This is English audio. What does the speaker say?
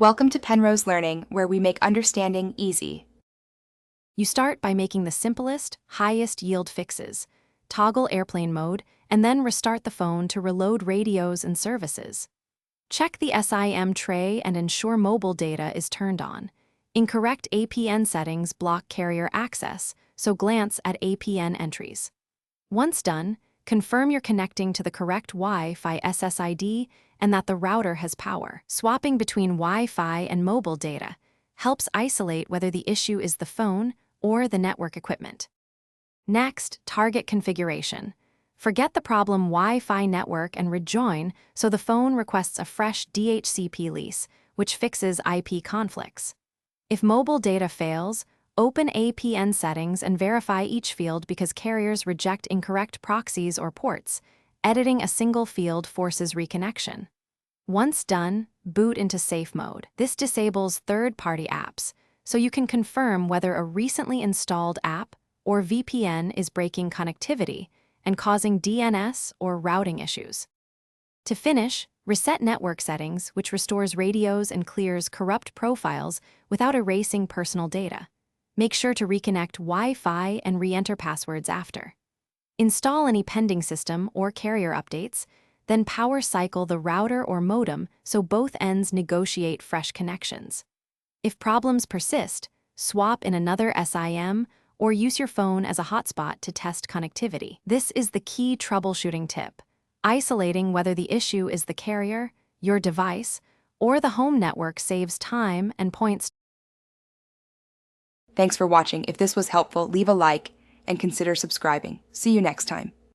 Welcome to Penrose Learning, where we make understanding easy. You start by making the simplest, highest yield fixes, toggle airplane mode, and then restart the phone to reload radios and services. Check the SIM tray and ensure mobile data is turned on. Incorrect APN settings block carrier access, so glance at APN entries. Once done, confirm you're connecting to the correct Wi-Fi SSID and that the router has power. Swapping between Wi-Fi and mobile data helps isolate whether the issue is the phone or the network equipment. Next, target configuration. Forget the problem Wi-Fi network and rejoin so the phone requests a fresh DHCP lease, which fixes IP conflicts. If mobile data fails, open APN settings and verify each field because carriers reject incorrect proxies or ports. Editing a single field forces reconnection. Once done, boot into safe mode. This disables third-party apps, so you can confirm whether a recently installed app or VPN is breaking connectivity and causing DNS or routing issues. To finish, reset network settings, which restores radios and clears corrupt profiles without erasing personal data. Make sure to reconnect Wi-Fi and re-enter passwords after. Install any pending system or carrier updates, then power cycle the router or modem so both ends negotiate fresh connections. If problems persist, swap in another SIM or use your phone as a hotspot to test connectivity. This is the key troubleshooting tip: isolating whether the issue is the carrier, your device, or the home network saves time and points. Thanks for watching. If this was helpful, leave a like and consider subscribing. See you next time.